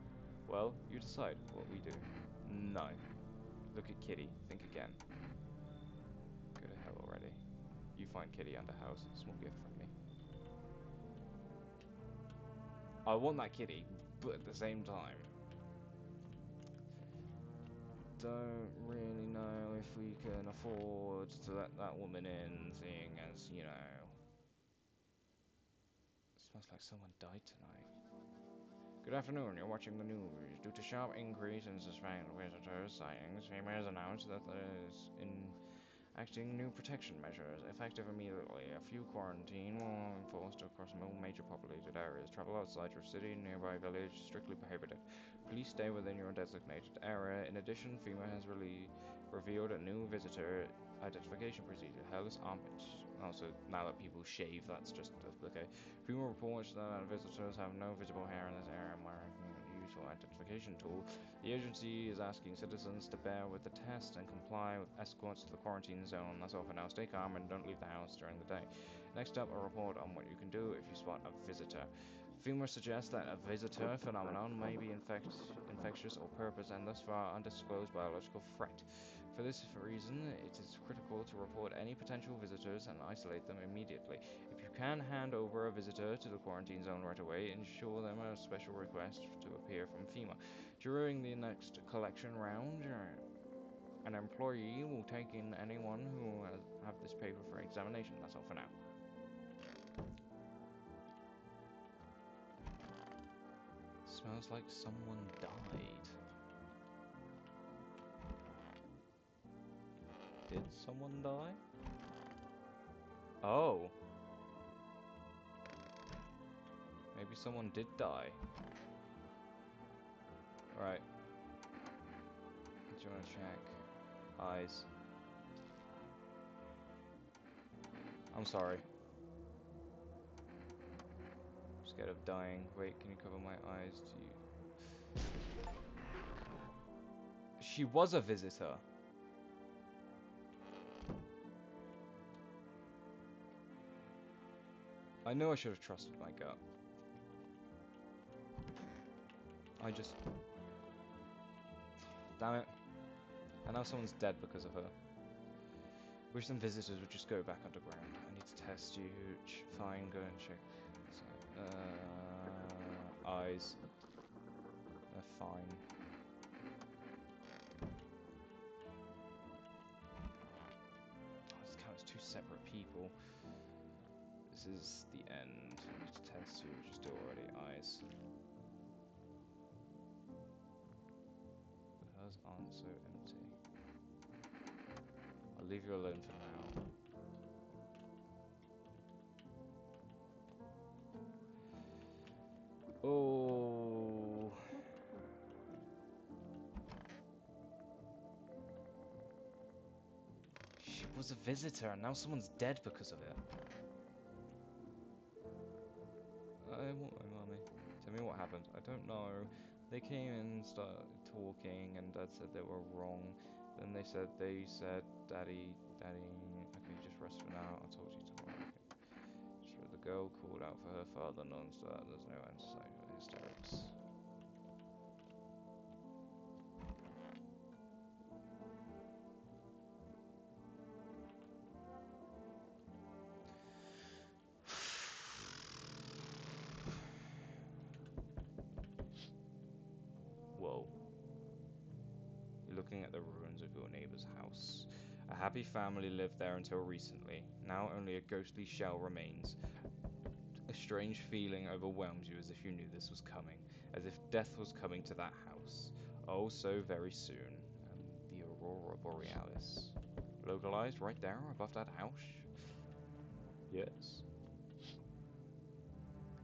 Well, you decide what we do. No. Look at Kitty. Think again. Go to hell already. You find Kitty under house. Small gift from me. I want that kitty, but at the same time, don't really know if we can afford to let that woman in, seeing as, you know, it smells like someone died tonight. Good afternoon, you're watching the news. Due to sharp increase in suspected visitor sightings, FEMA has announced that there is enacting new protection measures, effective immediately. A few quarantine will be enforced across all major populated areas. Travel outside your city and nearby village strictly prohibited. Please stay within your designated area. In addition, FEMA has revealed a new visitor identification procedure. Hairless armpits. Also, now that people shave, that's just okay. FEMA reports that visitors have no visible hair in this area, marking a useful identification tool. The agency is asking citizens to bear with the test and comply with escorts to the quarantine zone. That's all for now. Stay calm and don't leave the house during the day. Next up, a report on what you can do if you spot a visitor. FEMA suggests that a visitor phenomenon may be infectious or purpose and thus far undisclosed biological threat. For this reason, it is critical to report any potential visitors and isolate them immediately. If you can hand over a visitor to the quarantine zone right away, ensure them a special request to appear from FEMA. During the next collection round, an employee will take in anyone who have this paper for examination. That's all for now. Smells like someone died. Did someone die? Oh. Maybe someone did die. Right. Do you want to check? Eyes. I'm sorry. I'm scared of dying. Wait, can you cover my eyes? She was a visitor. I know I should have trusted my gut. I just... Damn it. And now someone's dead because of her. Wish some visitors would just go back underground. I need to test you. Fine, go and check. So, eyes. They're fine. Oh, this counts two separate people. This is the end. I need to test you, which is still already eyes. But hers aren't so empty. I'll leave you alone for now. Oh. She was a visitor and now someone's dead because of it. I want my mummy. Tell me what happened. I don't know. They came in and started talking and Dad said they were wrong. Then they said, Daddy, okay, just rest for now. I'll talk to you tomorrow. Okay. Just read the The girl called out for her father non-stop. There's no answer to hysterics. Whoa. You're looking at the ruins of your neighbor's house. A happy family lived there until recently. Now only a ghostly shell remains. A strange feeling overwhelms you as if you knew this was coming, as if death was coming to that house. Oh, so very soon. The Aurora Borealis. Localized right there above that house? Yes.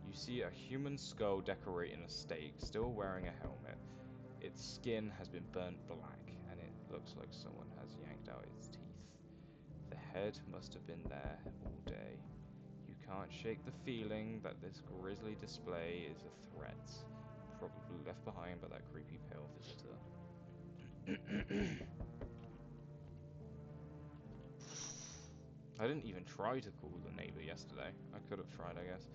You see a human skull decorating a stake, still wearing a helmet. Its skin has been burnt black, and it looks like someone has yanked out its teeth. The head must have been there all day. You can't shake the feeling that this grisly display is a threat, probably left behind by that creepy pale visitor. I didn't even try to call the neighbor yesterday. I could have tried, I guess.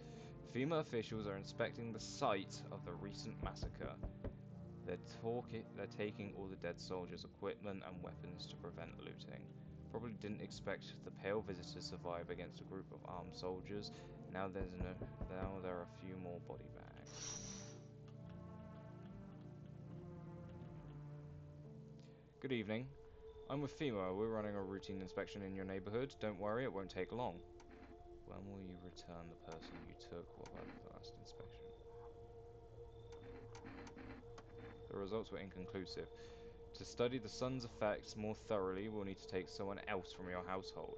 FEMA officials are inspecting the site of the recent massacre. They're taking all the dead soldiers' equipment and weapons to prevent looting. Probably didn't expect the pale visitor to survive against a group of armed soldiers. Now there are a few more body bags. Good evening. I'm with FEMA. We're running a routine inspection in your neighborhood. Don't worry, it won't take long. When will you return the person you took while at the last inspection? The results were inconclusive. To study the sun's effects more thoroughly, we'll need to take someone else from your household.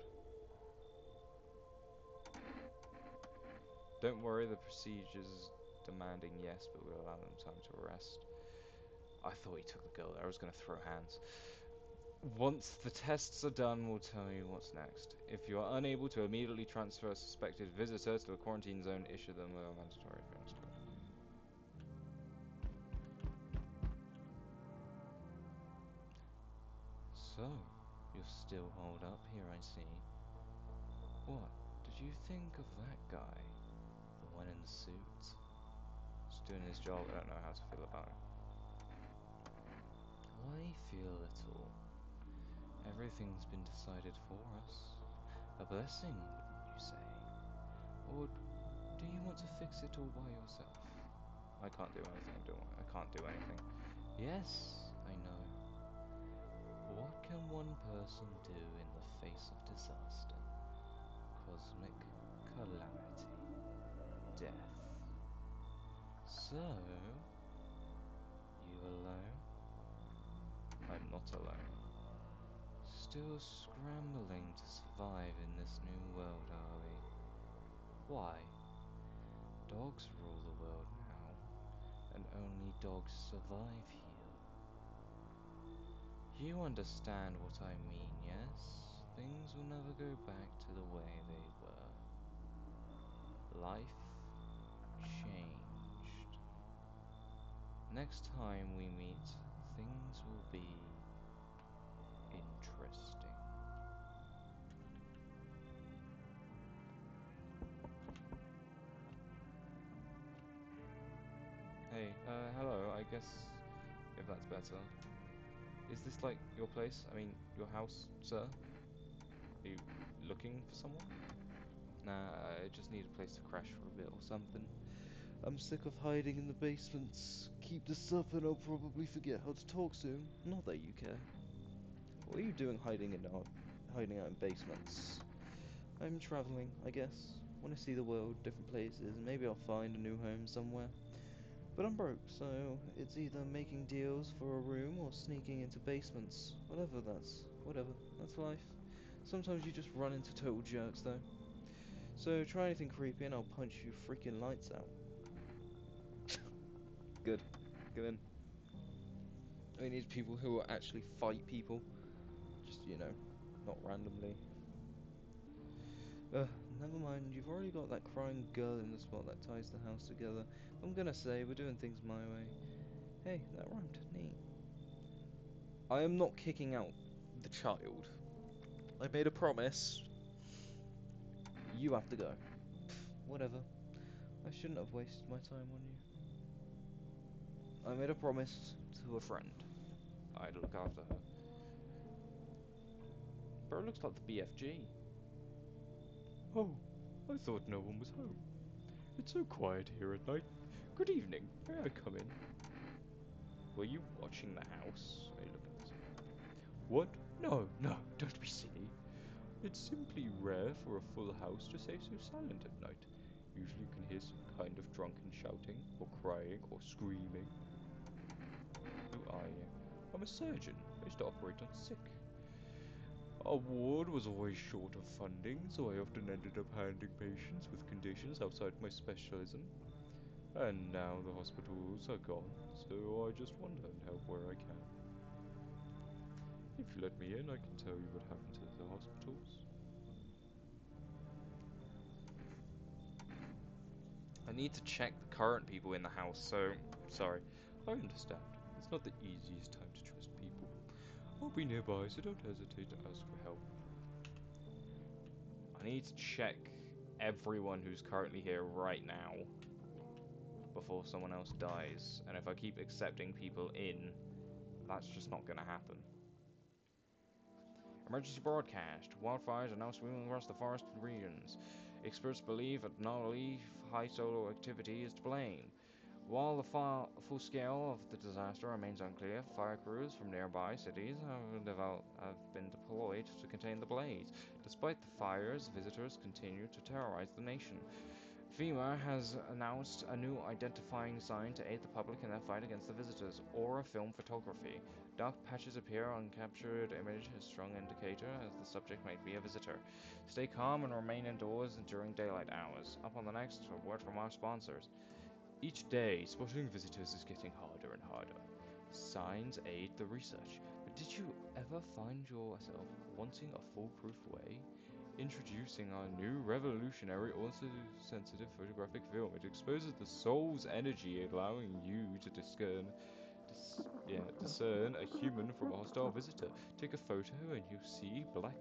Don't worry, the procedure's demanding yes, but we'll allow them time to rest. I thought he took the girl there. I was going to throw hands. Once the tests are done, we'll tell you what's next. If you are unable to immediately transfer a suspected visitor to the quarantine zone, issue them a mandatory advance code. So, you're still holed up here, I see. What did you think of that guy? The one in the suit? He's doing his job, I don't know how to feel about him. I feel little. Everything's been decided for us. A blessing, wouldn't you say? Or do you want to fix it all by yourself? I can't do anything, do I? I can't do anything. Yes, I know. What can one person do in the face of disaster? Cosmic calamity. Death. So, you alone? I'm not alone. Still scrambling to survive in this new world, are we? Why? Dogs rule the world now, and only dogs survive here. You understand what I mean, yes? Things will never go back to the way they were. Life changed. Next time we meet, things will be interesting. Hey, hello, I guess, if that's better. Is this like your place? I mean, your house, sir? Are you looking for someone? Nah, I just need a place to crash for a bit or something. I'm sick of hiding in the basements. Keep this up and I'll probably forget how to talk soon. Not that you care. What are you doing hiding out in basements? I'm traveling, I guess. Want to see the world, different places, and maybe I'll find a new home somewhere. But I'm broke, so it's either making deals for a room or sneaking into basements. Whatever, that's life. Sometimes you just run into total jerks, though. So try anything creepy and I'll punch you freaking lights out. Good. Go in. We need people who will actually fight people. Just, not randomly. Never mind, you've already got that crying girl in the spot that ties the house together. I'm gonna say, we're doing things my way. Hey, that rhymed. Neat. I am not kicking out the child. I made a promise. You have to go. whatever. I shouldn't have wasted my time on you. I made a promise to a friend. I'd look after her. But it looks like the BFG. Oh, I thought no one was home. It's so quiet here at night. Good evening. May I come in? Were you watching the house? I look at this. What? No, no, don't be silly. It's simply rare for a full house to stay so silent at night. Usually you can hear some kind of drunken shouting, or crying, or screaming. Who are you? I'm a surgeon. I used to operate on sick. Our ward was always short of funding, so I often ended up handling patients with conditions outside my specialism. And now the hospitals are gone, so I just want to help where I can. If you let me in, I can tell you what happened to the hospitals. I need to check the current people in the house, so sorry. I understand. It's not the easiest time to trust people. I'll be nearby, so don't hesitate to ask for help. I need to check everyone who's currently here right now before someone else dies. And if I keep accepting people in, that's just not going to happen. Emergency broadcast. Wildfires are now sweeping across the forested regions. Experts believe that not only high solar activity is to blame. While the full scale of the disaster remains unclear, fire crews from nearby cities have been deployed to contain the blaze. Despite the fires, visitors continue to terrorize the nation. FEMA has announced a new identifying sign to aid the public in their fight against the visitors, Aura Film Photography. Dark patches appear on captured image, a strong indicator as the subject might be a visitor. Stay calm and remain indoors during daylight hours. Up on the next, a word from our sponsors. Each day, spotting visitors is getting harder and harder. Signs aid the research. But did you ever find yourself wanting a foolproof way? Introducing our new revolutionary sensitive photographic film. It exposes the soul's energy, allowing you to discern a human from a hostile visitor. Take a photo and you see black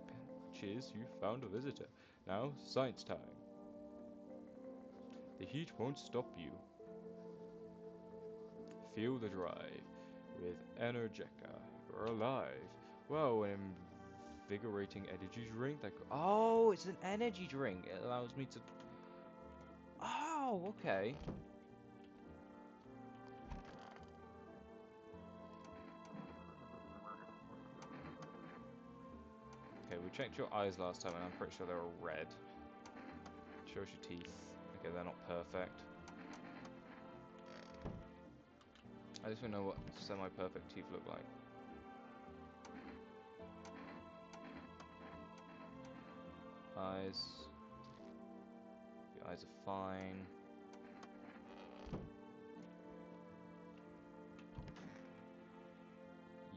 patches, you found a visitor. Now, science time. The heat won't stop you. Feel the drive with Energeca. You're alive. Wow, an invigorating energy drink that. Oh, it's an energy drink. It allows me to. Oh, okay. Okay, we checked your eyes last time, and I'm pretty sure they were red. Shows your teeth. Okay, they're not perfect. I just want to know what semi-perfect teeth look like. Eyes. Your eyes are fine.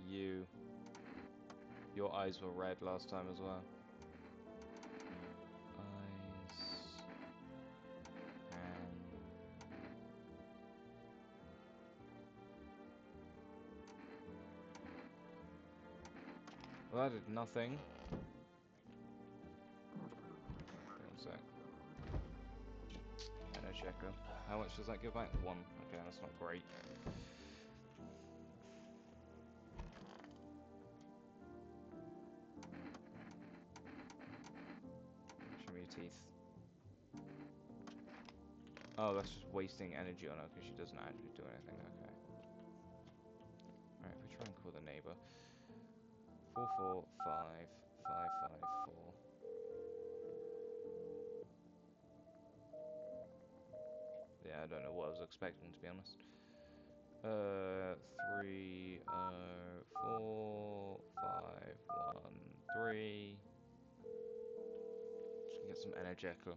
You. Your eyes were red last time as well. Eyes. And... well, that did nothing. One sec. Checker. How much does that give back? 1. Okay, that's not great. Show me your teeth. Oh, that's just wasting energy on her because she doesn't actually do anything. Okay. Alright, if we try and call the neighbor. 445554. Yeah, I don't know what I was expecting, to be honest. 304513. Just get some Energeca.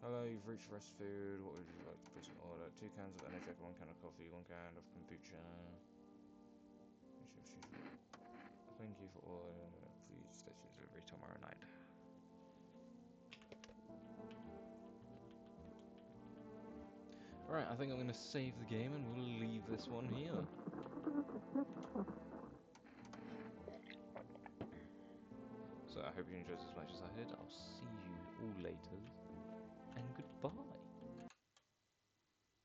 Hello, you've reached Rest Food. What would you like to place an order? 2 cans of Energeca, 1 can of coffee, 1 can of kombucha. Thank you for ordering. Please station delivery tomorrow night. Alright, I think I'm going to save the game and we'll leave this one here. So I hope you enjoyed as much as I did. I'll see you all laters, and goodbye.